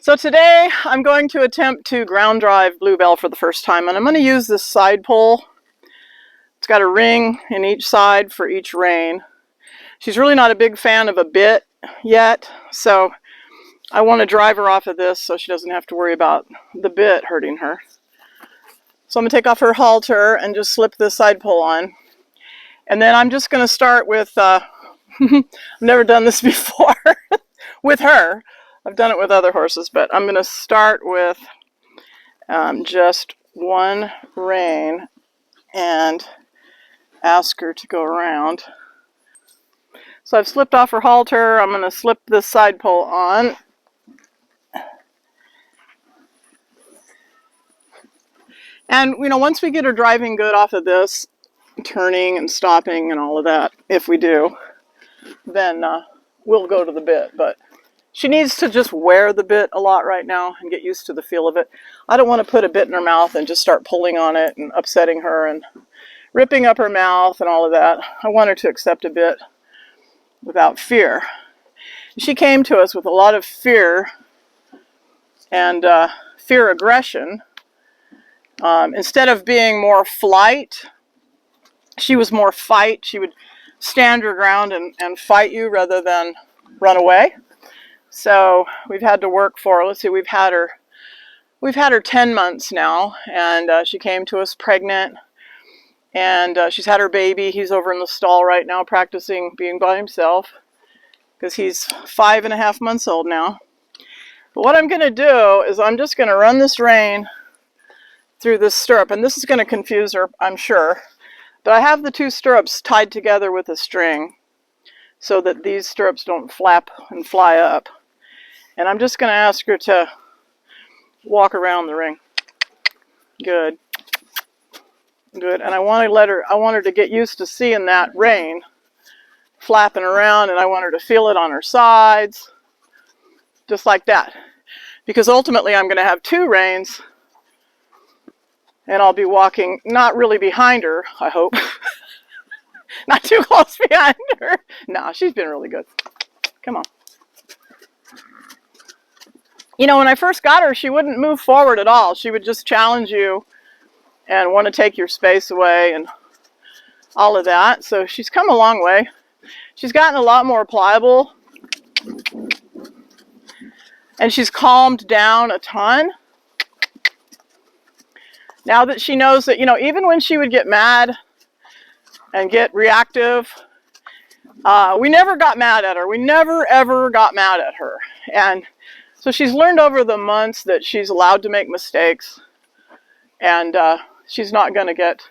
So today I'm going to attempt to ground drive Bluebelle for the first time, and I'm going to use this side pole. It's got a ring in each side for each rein. She's really not a big fan of a bit yet, so I want to drive her off of this so she doesn't have to worry about the bit hurting her. So I'm going to take off her halter and just slip this side pole on. And then I'm just going to start with, I've never done this before with her. I've done it with other horses, but I'm going to start with just one rein and ask her to go around. So I've slipped off her halter. I'm going to slip this side pole on. And, you know, once we get her driving good off of this, turning and stopping and all of that, if we do, then we'll go to the bit. But she needs to just wear the bit a lot right now and get used to the feel of it. I don't want to put a bit in her mouth and just start pulling on it and upsetting her and ripping up her mouth and all of that. I want her to accept a bit without fear. She came to us with a lot of fear and fear aggression. Instead of being more flight, she was more fight. She would stand her ground and fight you rather than run away. So we've had to work for, let's see, we've had her 10 months now, and she came to us pregnant, and she's had her baby. He's over in the stall right now practicing being by himself because he's 5.5 months old now. But what I'm going to do is I'm just going to run this rein through this stirrup, and this is going to confuse her, I'm sure. But I have the two stirrups tied together with a string so that these stirrups don't flap and fly up. And I'm just going to ask her to walk around the ring. Good. Good. And I want her to get used to seeing that rein flapping around, and I want her to feel it on her sides, just like that. Because ultimately I'm going to have two reins, and I'll be walking not really behind her, I hope. Not too close behind her. No, she's been really good. Come on. You know, when I first got her, she wouldn't move forward at all. She would just challenge you and want to take your space away and all of that. So she's come a long way. She's gotten a lot more pliable. And she's calmed down a ton. Now that she knows that, you know, even when she would get mad and get reactive, we never got mad at her. We never, ever got mad at her. And so she's learned over the months that she's allowed to make mistakes, and she's not going to get,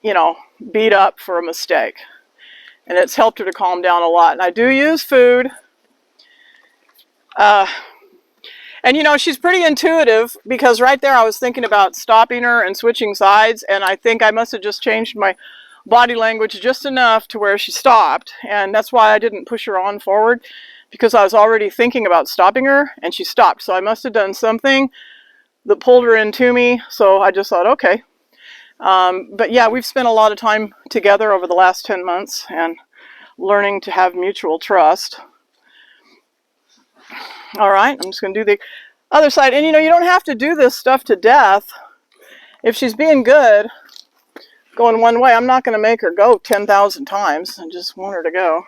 you know, beat up for a mistake. And it's helped her to calm down a lot. And I do use food. And, you know, she's pretty intuitive, because right there I was thinking about stopping her and switching sides, and I think I must have just changed my body language just enough to where she stopped. And that's why I didn't push her on forward, because I was already thinking about stopping her, and she stopped. So I must have done something that pulled her into me, so I just thought, okay. But yeah, we've spent a lot of time together over the last 10 months and learning to have mutual trust. All right, I'm just going to do the other side. And you know, you don't have to do this stuff to death. If she's being good, going one way, I'm not going to make her go 10,000 times. I just want her to go.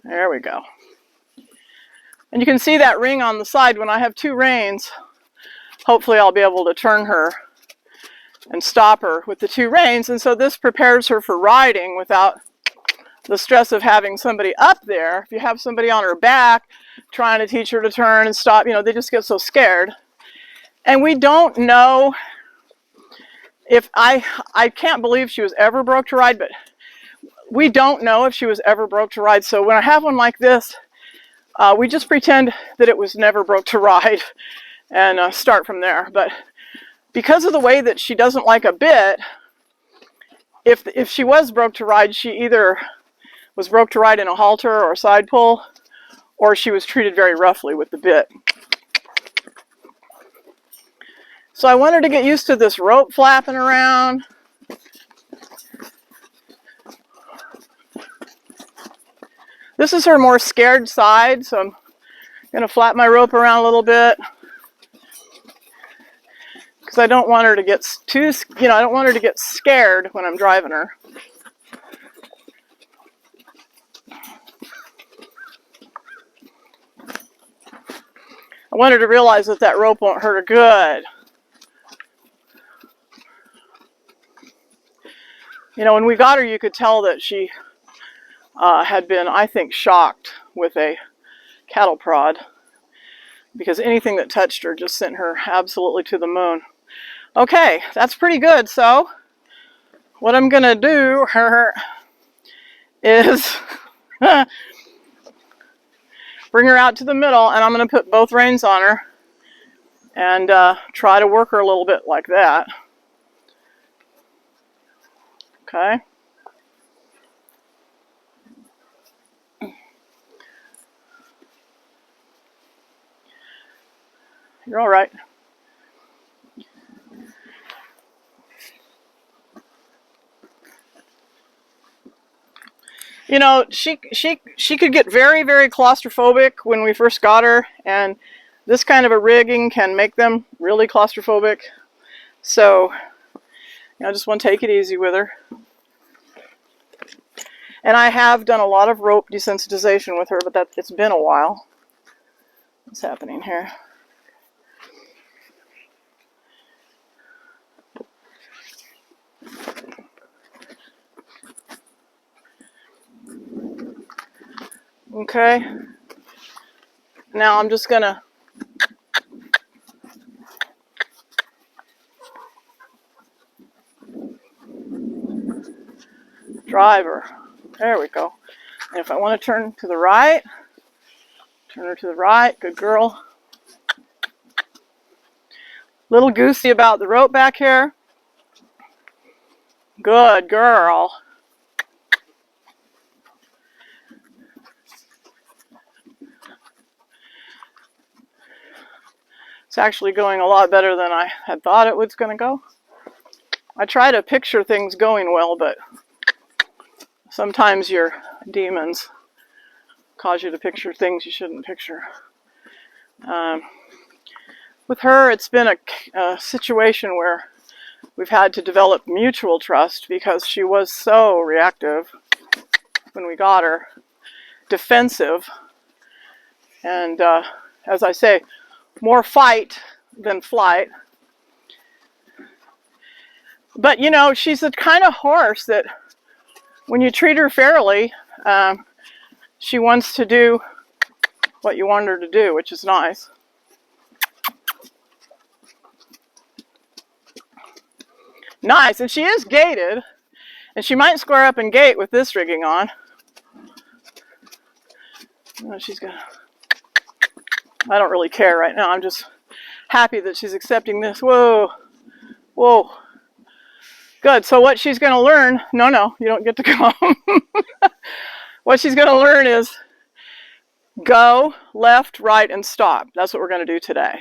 There we go. And you can see that ring on the side. When I have two reins, hopefully I'll be able to turn her and stop her with the two reins. And so this prepares her for riding without the stress of having somebody up there. If you have somebody on her back trying to teach her to turn and stop, you know, they just get so scared. And we don't know if I can't believe she was ever broke to ride, but we don't know if she was ever broke to ride. So when I have one like this, we just pretend that it was never broke to ride and start from there. But because of the way that she doesn't like a bit, if she was broke to ride, she either was broke to ride in a halter or a side pull, or she was treated very roughly with the bit. So I want her to get used to this rope flapping around. This is her more scared side, so I'm going to flap my rope around a little bit because I don't want her to get too, I don't want her to get scared when I'm driving her. I want her to realize that that rope won't hurt her good. You know, when we got her, you could tell that she had been, I think, shocked with a cattle prod, because anything that touched her just sent her absolutely to the moon. Okay, that's pretty good. So what I'm going to do is bring her out to the middle, and I'm going to put both reins on her and try to work her a little bit like that. Okay. You're all right. You know, she could get very, very claustrophobic when we first got her, and this kind of a rigging can make them really claustrophobic. So, you know, I just want to take it easy with her. And I have done a lot of rope desensitization with her, but it's been a while. What's happening here? Okay. Now I'm just gonna drive her. There we go. And if I want to turn to the right, turn her to the right. Good girl. Little goosey about the rope back here. Good girl. It's actually going a lot better than I had thought it was going to go. I try to picture things going well, but sometimes your demons cause you to picture things you shouldn't picture. With her, it's been a situation where we've had to develop mutual trust because she was so reactive when we got her, defensive, and as I say, more fight than flight. But you know, she's the kind of horse that when you treat her fairly, she wants to do what you want her to do, which is nice. Nice, and she is gated, and she might square up and gate with this rigging on. Oh, she's gonna. I don't really care right now. I'm just happy that she's accepting this. Whoa, whoa. Good. So what she's going to learn, no, you don't get to come. What she's going to learn is go, left, right, and stop. That's what we're going to do today.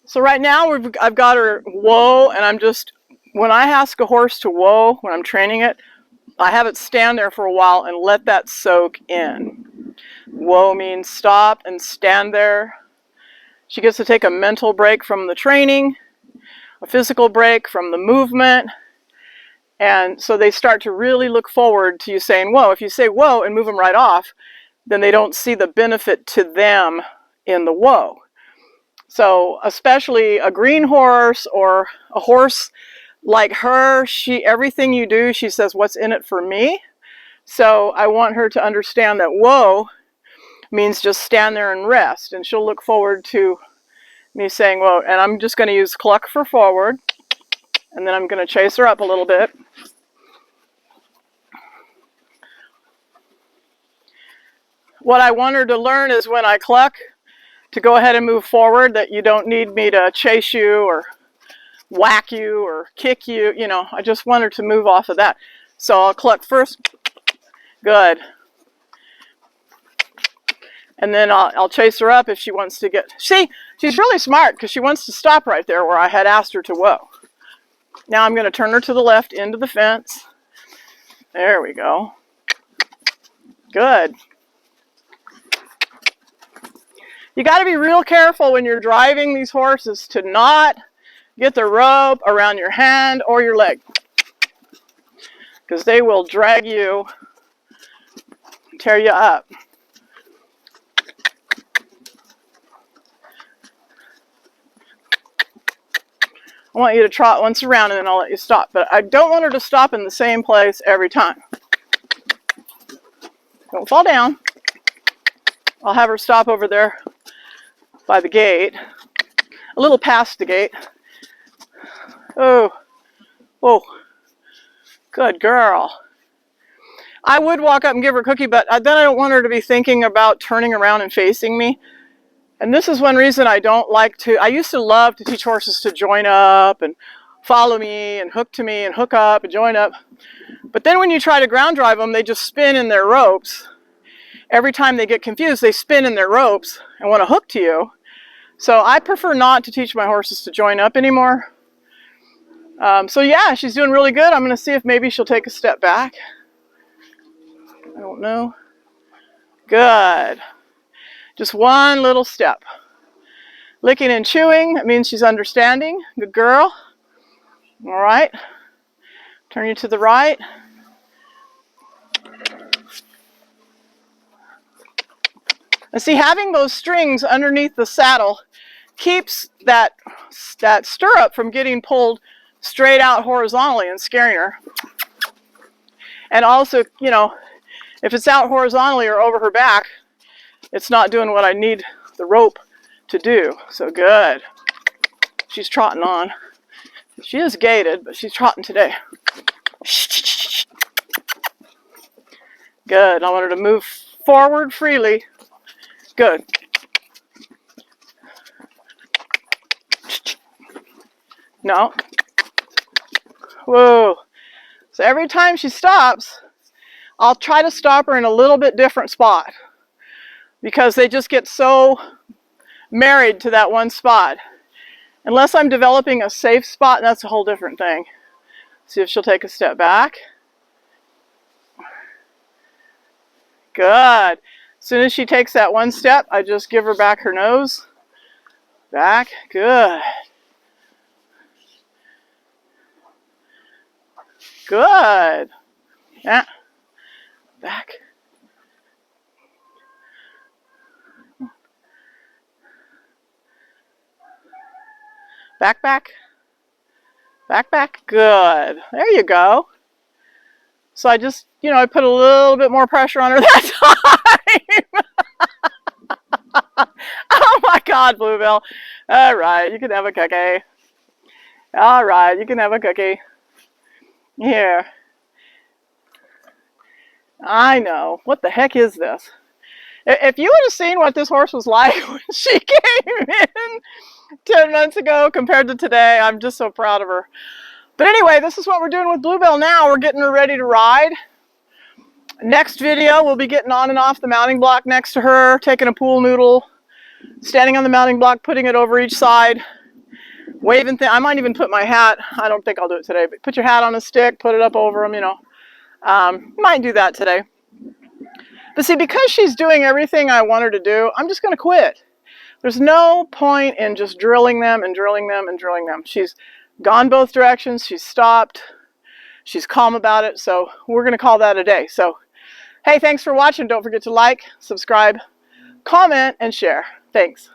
So right now I've got her whoa, and I'm just, when I ask a horse to whoa, when I'm training it, I have it stand there for a while and let that soak in. Whoa means stop and stand there. She gets to take a mental break from the training, a physical break from the movement, and so they start to really look forward to you saying whoa. If you say whoa and move them right off, then they don't see the benefit to them in the whoa. So especially a green horse or a horse like her, everything you do, she says, what's in it for me? So I want her to understand that whoa means just stand there and rest, and she'll look forward to me saying whoa. And I'm just going to use cluck for forward, and then I'm going to chase her up a little bit. What I want her to learn is when I cluck, to go ahead and move forward, that you don't need me to chase you or whack you or kick you. You know, I just want her to move off of that. So I'll cluck first. Good. And then I'll chase her up if she wants to get... See, she's really smart because she wants to stop right there where I had asked her to whoa. Now I'm going to turn her to the left into the fence. There we go. Good. You got to be real careful when you're driving these horses to not get the rope around your hand or your leg, because they will drag you, tear you up. I want you to trot once around and then I'll let you stop. But I don't want her to stop in the same place every time. Don't fall down. I'll have her stop over there by the gate, a little past the gate. Oh, whoa, good girl. I would walk up and give her a cookie, but then I don't want her to be thinking about turning around and facing me. And this is one reason I don't like to, I used to love to teach horses to join up and follow me and hook to me and hook up and join up. But then when you try to ground drive them, they just spin in their ropes. Every time they get confused, they spin in their ropes and want to hook to you. So I prefer not to teach my horses to join up anymore. So yeah, she's doing really good. I'm going to see if maybe she'll take a step back. I don't know. Good. Just one little step. Licking and chewing, that means she's understanding. Good girl. All right. Turn you to the right. And see, having those strings underneath the saddle keeps that stirrup from getting pulled straight out horizontally and scaring her. And also, you know, if it's out horizontally or over her back, it's not doing what I need the rope to do. So good. She's trotting on. She is gaited, but she's trotting today. Good. I want her to move forward freely. Good. No. Whoa. So every time she stops, I'll try to stop her in a little bit different spot, because they just get so married to that one spot. Unless I'm developing a safe spot, that's a whole different thing. See if she'll take a step back. Good. As soon as she takes that one step, I just give her back her nose. Back. Good. Good. Yeah. Back. Back, back. Back, back. Good. There you go. So I just, you know, I put a little bit more pressure on her that time. Oh my God, Bluebelle. All right, you can have a cookie. All right, you can have a cookie. Here. I know. What the heck is this? If you would have seen what this horse was like when she came in 10 months ago compared to today, I'm just so proud of her. But anyway, this is what we're doing with Bluebelle now. We're getting her ready to ride. Next video, we'll be getting on and off the mounting block next to her, taking a pool noodle, standing on the mounting block, putting it over each side, waving I might even put my hat, I don't think I'll do it today, but put your hat on a stick, put it up over them, you know. Might do that today. But see, because she's doing everything I want her to do, I'm just going to quit. There's no point in just drilling them and drilling them and drilling them. She's gone both directions. She's stopped. She's calm about it. So we're going to call that a day. So, hey, thanks for watching. Don't forget to like, subscribe, comment, and share. Thanks.